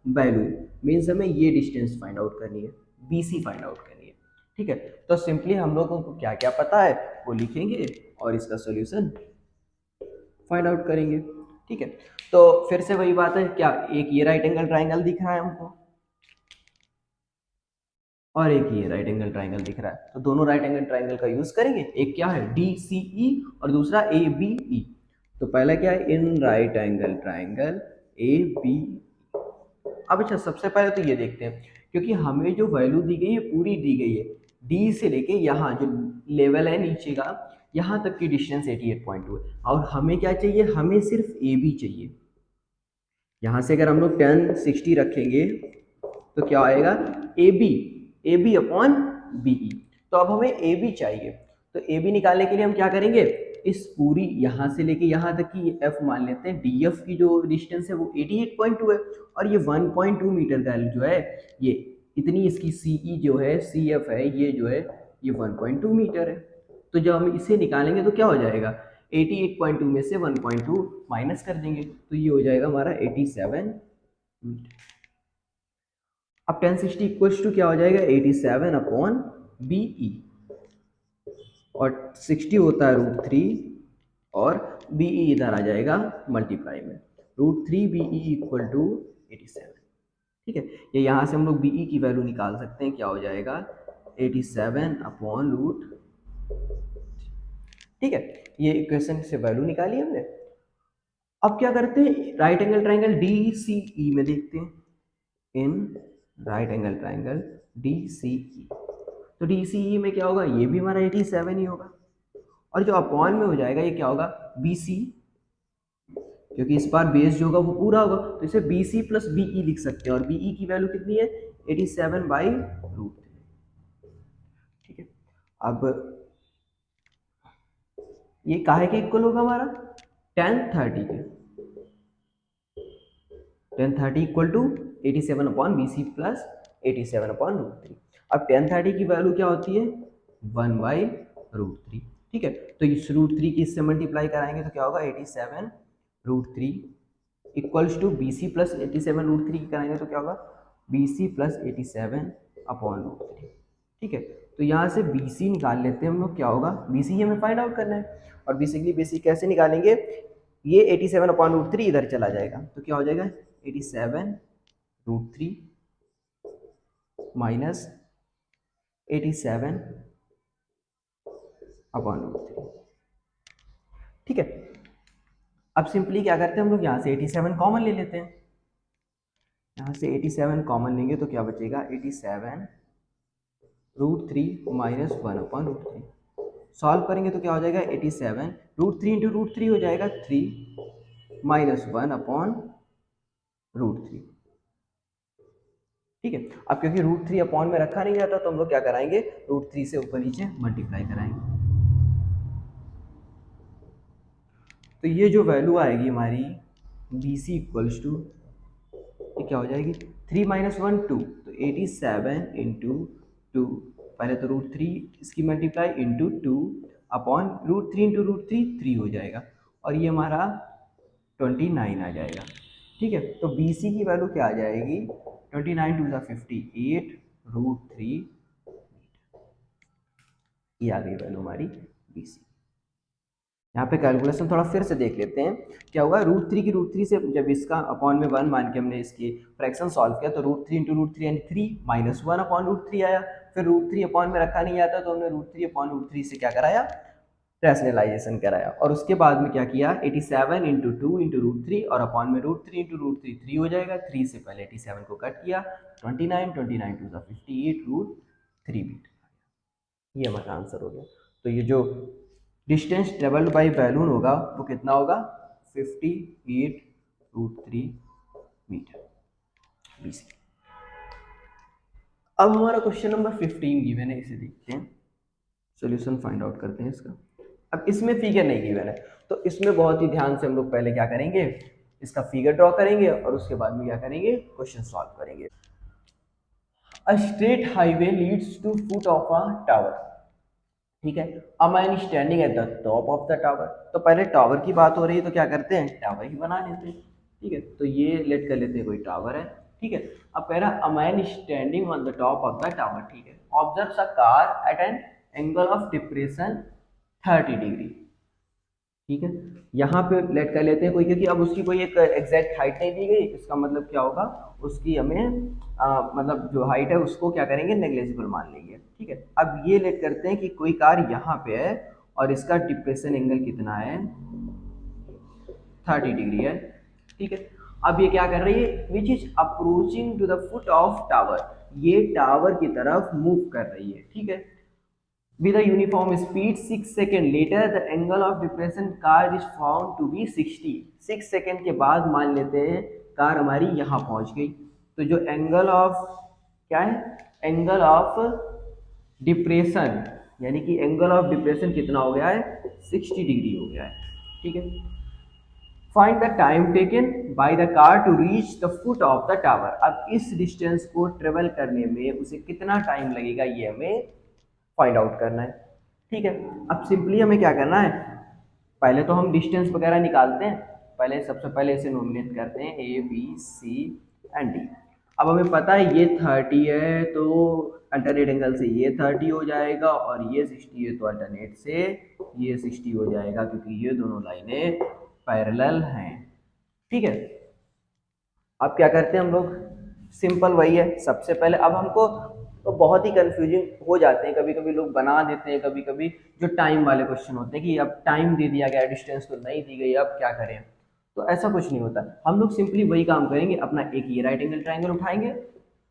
balloon. Means हमें ये डिस्टेंस फाइंड आउट करनी है, बीसी फाइंड आउट करनी है। ठीक है, तो सिंपली हम लोगों को क्या क्या पता है वो लिखेंगे और इसका सोल्यूशन फाइंड आउट करेंगे। ठीक है, तो फिर से वही बात है, क्या एक ये राइट एंगल ट्राइंगल दिख रहा है हमको और एक ये राइट एंगल ट्राइंगल दिख रहा है, तो दोनों राइट एंगल ट्राइंगल का यूज करेंगे। एक क्या है डी सी ई और दूसरा ए बी ई। तो पहला क्या है, in right angle triangle A B. अब अच्छा सबसे पहले तो ये देखते हैं, क्योंकि हमें जो वैल्यू दी गई है पूरी दी गई है, डी से लेके यहाँ जो लेवल है नीचे का, यहाँ तक की डिस्टेंस 88.2 है, और हमें क्या चाहिए, हमें सिर्फ ए बी चाहिए। यहाँ से अगर हम लोग 10 60 रखेंगे तो क्या आएगा, A B upon B E. तो अब हमें ए बी चाहिए, तो ए बी निकालने के लिए हम क्या करेंगे, इस पूरी यहाँ से लेके यहाँ तक की एफ मान लेते हैं, डी एफ की जो डिस्टेंस है वो 88.2 है, और ये 1.2 मीटर का जो है, ये इतनी इसकी सी ई जो है, सी एफ है ये जो है, ये 1.2 मीटर है। तो जब हम इसे निकालेंगे तो क्या हो जाएगा, 88.2 में से 1.2 माइनस कर देंगे तो ये हो जाएगा हमारा 87 मीटर। अब 1060 इक्वल्स टू क्या हो जाएगा, 87 अपॉन बी ई, और 60 होता है √3, और बी ई इधर आ जाएगा मल्टीप्लाई में, √3 बी ई इक्वल टू 87। ठीक है, ये यहाँ से हम लोग बी ई की वैल्यू निकाल सकते हैं, क्या हो जाएगा 87 अपॉन रूट। ठीक है, ये इक्वेशन से वैल्यू निकाली हमने। अब क्या करते हैं, right angle triangle D C E में देखते हैं, इन right angle triangle D C E. तो डी सी ई में क्या होगा, ये भी हमारा 87 ही होगा, और जो अपॉन में हो जाएगा ये क्या होगा, बी सी, क्योंकि इस बार बेस जो होगा वो पूरा होगा, तो इसे B C plus B E लिख सकते हैं, और बी ई की वैल्यू कितनी है, 87/√3। ठीक है, अब ये काहे के इक्वल होगा हमारा, 1030 के, 1030 equal to 87 upon B C plus 87/√3। अब 1030 की वैल्यू क्या होती है, 1/√3। ठीक है, तो इस √3 की इससे मल्टीप्लाई कराएंगे तो क्या होगा, 87√3 equals to B C plus 87√3 की कराएंगे तो क्या होगा, बी सी प्लस 87/√3। ठीक है, तो यहाँ से बी सी निकाल लेते हैं हम लोग, क्या होगा, बी सी हमें फाइंड आउट करना है, और बेसिकली बी सी कैसे निकालेंगे, ये 87/√3 इधर चला जाएगा, तो क्या हो जाएगा 87√3 माइनस 87/√3। ठीक है, अब सिंपली क्या करते हैं हम लोग, यहाँ से 87 कॉमन ले लेते हैं, यहाँ से 87 कॉमन लेंगे तो क्या बचेगा, 87√3 माइनस 1/√3। सॉल्व करेंगे तो क्या हो जाएगा, 87 √3 इंटू √3 हो जाएगा 3 माइनस 1/√3। ठीक है, अब क्योंकि √3 अपॉन में रखा नहीं जाता तो हम लोग क्या कराएंगे, √3 से ऊपर नीचे मल्टीप्लाई कराएंगे। तो ये जो वैल्यू आएगी हमारी बी सी इक्वल्स टू, ये क्या हो जाएगी, 3 माइनस 1 2, तो 87 इंटू 2, पहले तो √3 इसकी मल्टीप्लाई इंटू 2 अपॉन √3 इंटू √3 3 हो जाएगा, और ये हमारा 29 आ जाएगा। ठीक है, तो बी सी की वैल्यू क्या आ जाएगी, 29 टू ज़ा 58 √3, ये आ गई वैल्यू हमारी बी सी। यहाँ पे कैलकुलेशन थोड़ा फिर से देख लेते हैं, क्या होगा, √3 की √3 से जब इसका अपॉन में 1 मान के हमने इसकी फ्रैक्शन सॉल्व किया तो √3 इंटू √3 यानी 3 माइनस 1/√3 आया, फिर √3 अपॉन में रखा नहीं आता तो हमने √3/√3 से क्या कराया, रैशनलाइजेशन कराया, और उसके बाद में क्या किया, 87 इंटू 2 इंटू √3 और अपॉन में √3 इंटू √3 3 हो जाएगा, 3 से पहले 87 को कट किया, 29 टू ज़ा 58 √3 बीट, ये हमारा आंसर हो गया। तो ये जो डिस्टेंस ट्रेवल्ड बाई बैलून होगा वो कितना होगा 58√3 मीटर BC। अब हमारा क्वेश्चन नंबर 15 गिवन है, इसे देखते हैं, सॉल्यूशन फाइंड आउट करते हैं इसका। अब इसमें फिगर नहीं गिवन है तो इसमें बहुत ही ध्यान से हम लोग पहले क्या करेंगे, इसका फिगर ड्रॉ करेंगे और उसके बाद में क्या करेंगे, क्वेश्चन सॉल्व करेंगे। A straight highway leads to foot of a tower, ठीक है। A man standing at the top of the tower, तो पहले टावर की बात हो रही है तो क्या करते हैं, टावर ही बना लेते हैं, ठीक है। तो ये लेट कर लेते हैं कोई टावर है, ठीक है। अब कह रहा अ man standing on the top of the tower, ठीक है। Observes a car eight an angle of depression 30 degree, ठीक है। यहाँ पे लेट कर लेते हैं कोई, क्योंकि अब उसकी कोई एक एग्जैक्ट हाइट नहीं दी गई, इसका मतलब क्या होगा, उसकी हमें मतलब जो हाइट है उसको क्या करेंगे, नेग्लेजिबल मान लेंगे, ठीक है। अब ये लेट करते हैं कि कोई कार यहाँ पे है और इसका डिप्रेशन एंगल कितना है, 30 डिग्री है, ठीक है। अब ये क्या कर रही है, which is approaching to the foot of tower, ये टावर की तरफ मूव कर रही है, ठीक है। with a uniform speed 6 second later the angle of depression car is found to be 60। 6 second के बाद मान लेते हैं कार हमारी यहाँ पहुँच गई, तो जो एंगल ऑफ क्या है, एंगल ऑफ डिप्रेशन, यानी कि एंगल ऑफ डिप्रेशन कितना हो गया है, 60 डिग्री हो गया है, ठीक है। Find the time taken by the car to reach the foot of the tower, अब इस डिस्टेंस को ट्रेवल करने में उसे कितना टाइम लगेगा ये हमें फाइंड आउट करना है, ठीक है। अब सिंपली हमें क्या करना है, पहले तो हम डिस्टेंस वगैरह निकालते हैं, पहले सबसे पहले इसे नोमिनेट करते हैं ABC एंड D। अब हमें पता है ये 30 है तो अल्टरनेट एंगल से ये 30 हो जाएगा, और ये 60 है तो अल्टरनेट से ये 60 हो जाएगा, क्योंकि ये दोनों लाइनें पैरेलल हैं, ठीक है। अब क्या करते हैं हम लोग, सिंपल वही है, सबसे पहले अब हमको तो बहुत ही कंफ्यूजिंग हो जाते हैं, कभी कभी लोग बना देते हैं, कभी कभी जो टाइम वाले क्वेश्चन होते हैं कि अब टाइम दे दिया गया, डिस्टेंस तो नहीं दी गई, अब क्या करें, तो ऐसा कुछ नहीं होता। हम लोग सिंपली वही काम करेंगे, अपना एक ये राइट एंगल ट्राइंगल उठाएंगे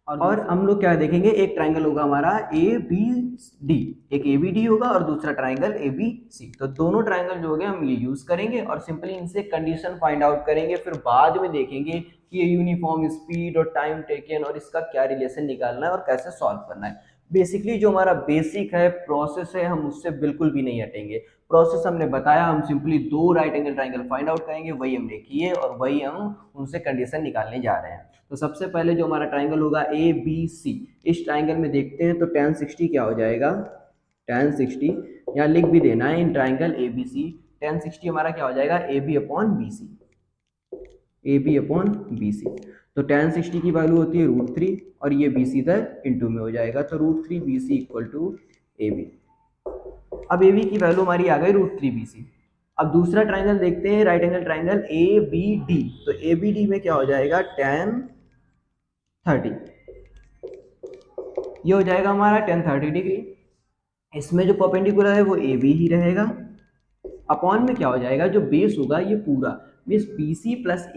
और हम लोग क्या देखेंगे, एक ट्राइंगल होगा हमारा ABD, एक ABD होगा और दूसरा ट्राइंगल ABC, तो दोनों ट्राइंगल जो हो गए हम ये यूज करेंगे और सिंपली इनसे कंडीशन फाइंड आउट करेंगे, फिर बाद में देखेंगे कि ये यूनिफॉर्म स्पीड और टाइम टेकन और इसका क्या रिलेशन निकालना है और कैसे सॉल्व करना है। बेसिकली जो हमारा बेसिक है प्रोसेस है, हम उससे बिल्कुल भी नहीं हटेंगे। प्रोसेस हमने बताया, हम सिंपली दो right angle triangle find out करेंगे, वही हमने किए और वही हम उनसे कंडीशन निकालने जा रहे हैं। तो सबसे पहले जो हमारा ट्राइंगल होगा ABC, इस ट्राइंगल में देखते हैं तो tan 60 क्या हो जाएगा, tan 60 यहाँ लिख भी देना है, इन ट्राइंगल ABC tan 60 हमारा क्या हो जाएगा, AB/BC। तो tan 60 की वैल्यू होती है √3 और ये BC इधर इंटू में हो जाएगा, तो √3BC इक्वल टू AB। अब AB की वैल्यू हमारी आ गई √3BC। अब दूसरा ट्राइंगल देखते हैं, राइट एंगल ट्राइंगल ABD, तो ABD में क्या हो जाएगा, tan 30, ये हो जाएगा हमारा tan 30 डिग्री। इसमें जो परपेंडिकुलर है वो AB ही रहेगा, अपॉन में क्या हो जाएगा, जो बेस होगा ये पूरा मीन्स BC प्लस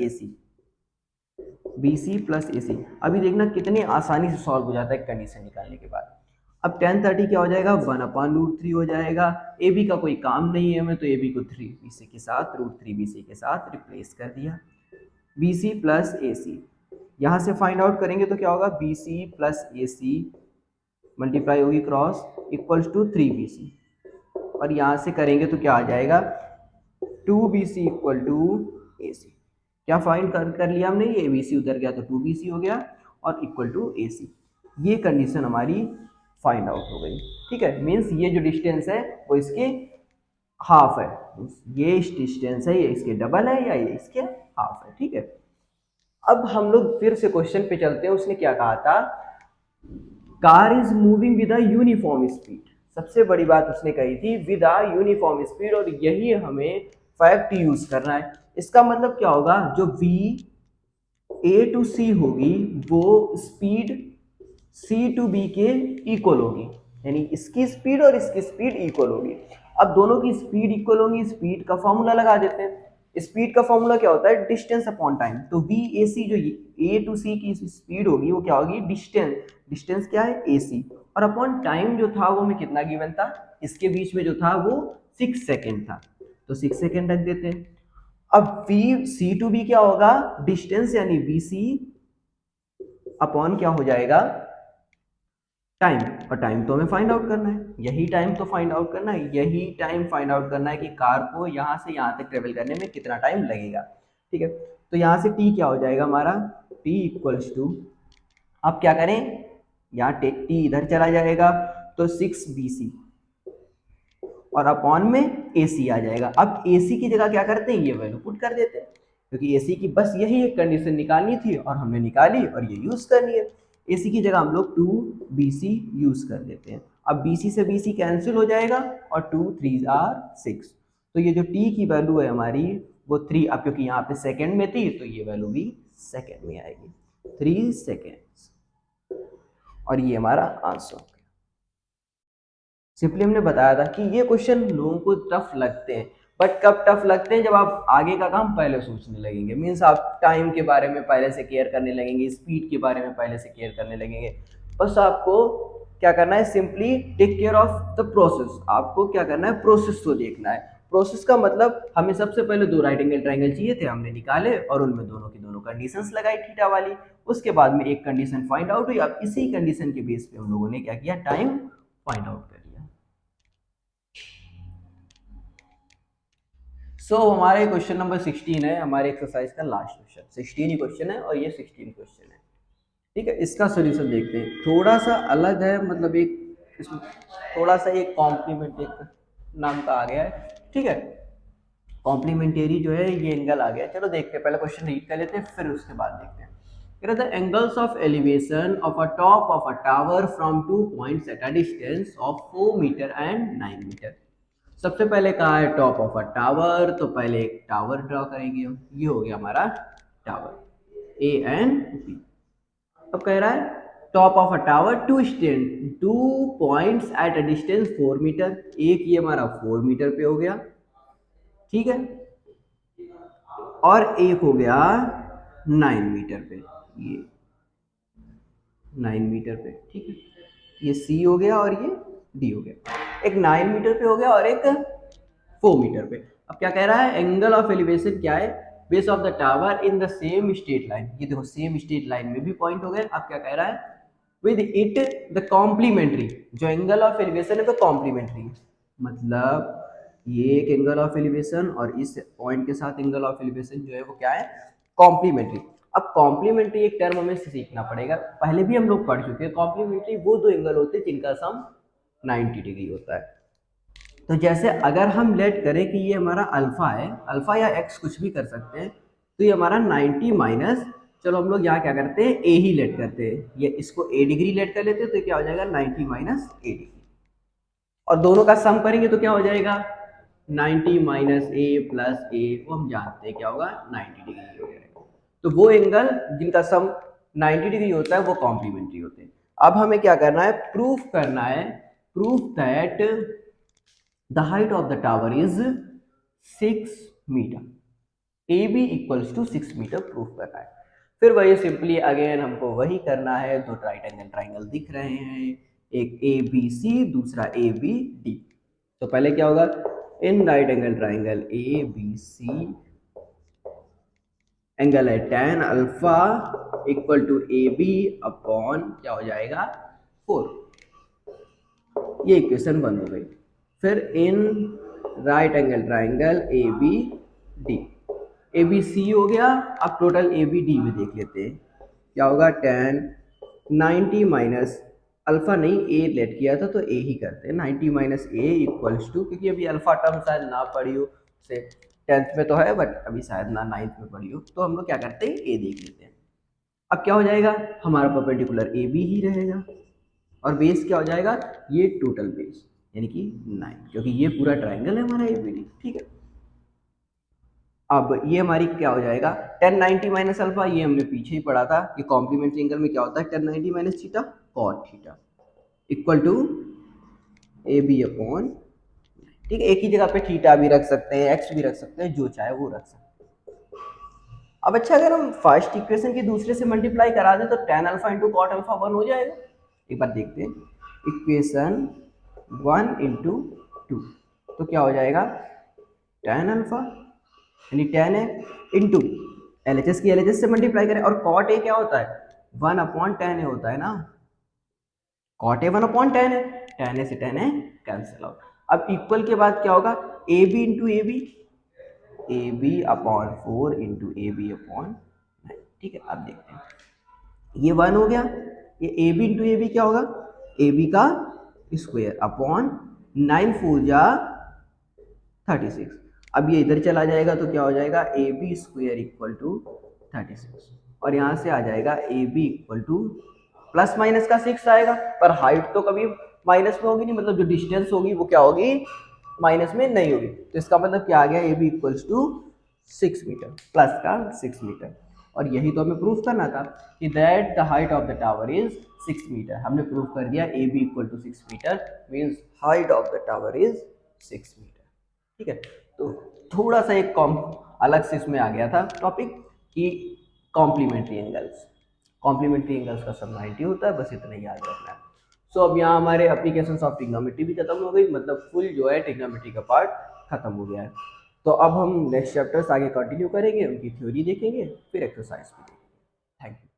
AC। अभी देखना कितनी आसानी से सॉल्व हो जाता है कंडीशन निकालने के बाद। अब tan 30 क्या हो जाएगा, 1/√3 हो जाएगा, AB का कोई काम नहीं है हमें, तो AB को 3BC के साथ √3BC के साथ रिप्लेस कर दिया। BC प्लस AC यहाँ से फाइंड आउट करेंगे तो क्या होगा, BC प्लस AC मल्टीप्लाई होगी क्रॉस इक्वल्स टू 3BC, और यहाँ से करेंगे तो क्या आ जाएगा, 2BC इक्वल टू AC। क्या फाइंड कर लिया हमने, ये ABC उधर गया तो 2BC हो गया और इक्वल टू AC। ये कंडीशन हमारी फाइंड आउट हो गई, ठीक है। मीन्स ये जो डिस्टेंस है वो इसके हाफ है, ये डिस्टेंस है ये इसके डबल है या ये इसके हाफ है, ठीक है। अब हम लोग फिर से क्वेश्चन पे चलते हैं, उसने क्या कहा था, car is moving with a uniform speed, सबसे बड़ी बात उसने कही थी विद अ यूनिफॉर्म स्पीड, और यही हमें फैक्ट यूज करना है। इसका मतलब क्या होगा, जो A to C होगी वो स्पीड C to B के इक्वल होगी, यानी इसकी स्पीड और इसकी स्पीड इक्वल होगी। अब दोनों की स्पीड इक्वल होगी, स्पीड का फॉर्मूला लगा देते हैं। स्पीड का फॉर्मूला क्या होता है, डिस्टेंस अपॉन टाइम, तो VAC जो A to C की स्पीड होगी वो क्या होगी, डिस्टेंस क्या है AC, और अपॉन टाइम जो था वो में कितना गिवन था, इसके बीच में जो था वो 6 सेकेंड था, तो 6 सेकेंड रख देते हैं। अब वी सी टू बी क्या होगा, डिस्टेंस यानी वी सी अपॉन क्या हो जाएगा, टाइम। और टाइम तो हमें फाइंड आउट करना है, यही टाइम तो फाइंड आउट करना है, यही टाइम फाइंड आउट करना है कि कार को यहाँ से यहाँ तक ट्रेवल करने में कितना टाइम लगेगा। ठीक है, तो यहाँ से टी क्या हो जाएगा हमारा, टी इक्वल्स टू, आप क्या करें, यहाँ टी इधर चला जाएगा तो 6 BC और अपॉन में AC आ जाएगा। अब AC की जगह क्या करते हैं, ये वैल्यू पुट कर देते हैं, क्योंकि AC की बस यही एक कंडीशन निकालनी थी और हमने निकाली और ये यूज करनी है। AC की जगह हम लोग 2BC यूज कर देते हैं। अब BC से BC कैंसिल हो जाएगा और 2 3 आर 6, तो ये जो T की वैल्यू है हमारी वो 3, अब क्योंकि यहाँ पे सेकेंड में थी तो ये वैल्यू भी सेकेंड में आएगी, 3 सेकेंड्स, और ये हमारा आंसर। सिंपली हमने बताया था कि ये क्वेश्चन लोगों को टफ लगते हैं, बट कब टफ लगते हैं, जब आप आगे का काम पहले सोचने लगेंगे, मीन्स आप टाइम के बारे में पहले से केयर करने लगेंगे, स्पीड के बारे में पहले से केयर करने लगेंगे। बस आपको क्या करना है, simply take care of the process, आपको क्या करना है, प्रोसेस को देखना है। प्रोसेस का मतलब हमें सबसे पहले 2 राइट एंगल ट्राइंगल चाहिए थे, हमने निकाले और उनमें दोनों की दोनों कंडीशंस लगाई थीटा वाली, उसके बाद में एक कंडीशन फाइंड आउट हुई। अब इसी कंडीशन के बेस पे हम लोगों ने क्या किया, टाइम फाइंड आउट कर लिया। हमारे क्वेश्चन नंबर 16 है, हमारे एक्सरसाइज का लास्ट क्वेश्चन, 16 ही क्वेश्चन है और ये 16 क्वेश्चन है। ठीक है, इसका सोल्यूशन देखते हैं, थोड़ा सा अलग है, मतलब एक इसमें थोड़ा सा एक कॉम्प्लीमेंट एक नाम का आ गया है। ठीक है, कॉम्प्लीमेंटेरी जो है ये एंगल आ गया। चलो देखते हैं, पहले क्वेश्चन रीड कर लेते हैं फिर उसके बाद देखते हैं। The angles of elevation of a top of a tower from 2 points at a distance of 4 metre and 9 metre. सबसे पहले कहा है टॉप ऑफ अ टावर, तो पहले एक टावर ड्रॉ करेंगे हम, ये हो गया हमारा टावर ए एंड बी। अब कह रहा है top of a tower two points at a distance 4 metre, एक ये हमारा 4 मीटर पे हो गया, ठीक है, और एक हो गया 9 मीटर पे, ये 9 मीटर पे, ठीक है, ये सी हो गया और ये डी हो गया, एक 9 मीटर पे हो गया और एक 4 मीटर पे। अब क्या कह रहा है, एंगल ऑफ एलिवेशन क्या है, base of the tower in the same straight line, ये देखो सेम स्ट्रेट लाइन में भी पॉइंट हो गए। अब क्या कह रहा है, विद इट द कॉम्प्लीमेंट्री, जो एंगल ऑफ एलिवेशन है वो कॉम्प्लीमेंट्री, मतलब ये एक एंगल ऑफ एलिवेशन और इस पॉइंट के साथ एंगल ऑफ एलिवेशन जो है वो क्या है, कॉम्प्लीमेंट्री। अब कॉम्प्लीमेंट्री एक टर्म हमें सीखना पड़ेगा, पहले भी हम लोग पढ़ चुके हैं, कॉम्प्लीमेंट्री वो दो एंगल होते हैं जिनका सम 90 डिग्री होता है। तो जैसे अगर हम लेट करें कि ये हमारा अल्फा है, अल्फा या एक्स कुछ भी कर सकते हैं, तो ये हमारा 90 माइनस, चलो हम लोग यहाँ क्या करते हैं, ए ही लेट करते हैं, ये इसको ए डिग्री लेट कर लेते हैं, तो क्या हो जाएगा 90 माइनस ए डिग्री, और दोनों का सम करेंगे तो क्या हो जाएगा 90 माइनस ए प्लस ए, वो हम जानते हैं क्या होगा 90 डिग्री हो जाएगा। तो वो एंगल जिनका सम 90 डिग्री होता है वो कॉम्प्लीमेंट्री होते हैं। अब हमें क्या करना है, प्रूफ करना है, proof that the height of the tower is 6 metre, A B equals to 6 metre proof करना है। फिर वही सिंपली अगेन हमको वही करना है, दो राइट एंगल ट्राइंगल दिख रहे हैं, एक ए बी सी, दूसरा ए बी डी। तो पहले क्या होगा, in right angle triangle A B C angle है tan alpha equal to A B upon क्या हो जाएगा 4, ये इक्वेशन बन हो गई। फिर in right angle triangle A B D, A B C हो गया, अब टोटल ए बी डी में देख लेते हैं क्या होगा, tan 90 माइनस अल्फा नहीं ए लेट किया था तो ए ही करते हैं, 90 माइनस ए इक्वल्स टू, क्योंकि अभी अल्फा टर्म शायद ना पढ़ी हो, से 10th में तो है बट अभी शायद ना 9th में पढ़ी हो, तो हम लोग क्या करते हैं ए देख लेते हैं। अब क्या हो जाएगा, हमारा परपेंडिकुलर ए बी ही रहेगा और बेस क्या हो जाएगा, ये टोटल बेस यानी कि 9, क्योंकि ये पूरा ट्राइंगल है हमारा एबीडी, ठीक है। अब ये हमारी क्या हो जाएगा, tan 90 माइनस अल्फा, ये हमने पीछे ही पढ़ा था, ये कॉम्प्लीमेंट्री एंगल में क्या होता है, tan 90 minus theta cot theta equal to A B upon, ठीक है, एक ही जगह पे थीटा भी रख सकते हैं, एक्स भी रख सकते हैं, जो चाहे वो रख सकते हैं। अब अच्छा, अगर हम फर्स्ट इक्वेशन की दूसरे से मल्टीप्लाई करा दें तो tan alpha into cot alpha 1 हो जाएगा। एक बार देखते हैं, इक्वेशन 1 इंटू 2, तो क्या हो जाएगा tan अल्फा यानी tan है इंटू LHS की LHS से मल्टीप्लाई करें, और cot A क्या होता है 1/tan A होता है ना, cot A 1/tan है, tan A से tan A कैंसिल आउट। अब इक्वल के बाद क्या होगा AB into A B, A B upon 4 into A B upon 9। ठीक है, अब देखते हैं ये 1 हो गया, ये A B into A B क्या होगा ए बी का स्क्वायर अपॉन 9 4 जा 36। अब ये इधर चला जाएगा तो क्या हो जाएगा A B square equal to 36, और यहाँ से आ जाएगा A B equal to plus minus का 6 आएगा, पर हाइट तो कभी माइनस में होगी नहीं, मतलब जो डिस्टेंस होगी वो क्या होगी माइनस में नहीं होगी, तो इसका मतलब क्या आ गया A B equals to 6 metre, plus का 6 मीटर। और यही तो हमें प्रूफ करना था कि that the height of the tower is 6 metre. हमने प्रूफ कर दिया A B equal to 6 metre means height of the tower is 6 metre. ठीक है, तो थोड़ा सा एक अलग से इसमें आ गया था टॉपिक कि कॉम्प्लीमेंट्री एंगल्स, कॉम्प्लीमेंट्री एंगल्स का सब 90 होता है, बस इतना ही याद रखना है। सो अब यहाँ हमारे एप्लीकेशंस ऑफ ट्रिग्नोमेट्री भी खत्म हो गई, मतलब फुल जो है ट्रिग्नोमेट्री का पार्ट खत्म हो गया है। तो अब हम नेक्स्ट चैप्टर्स आगे कंटिन्यू करेंगे, उनकी थ्योरी देखेंगे, फिर एक्सरसाइज भी देखेंगे। Thank you.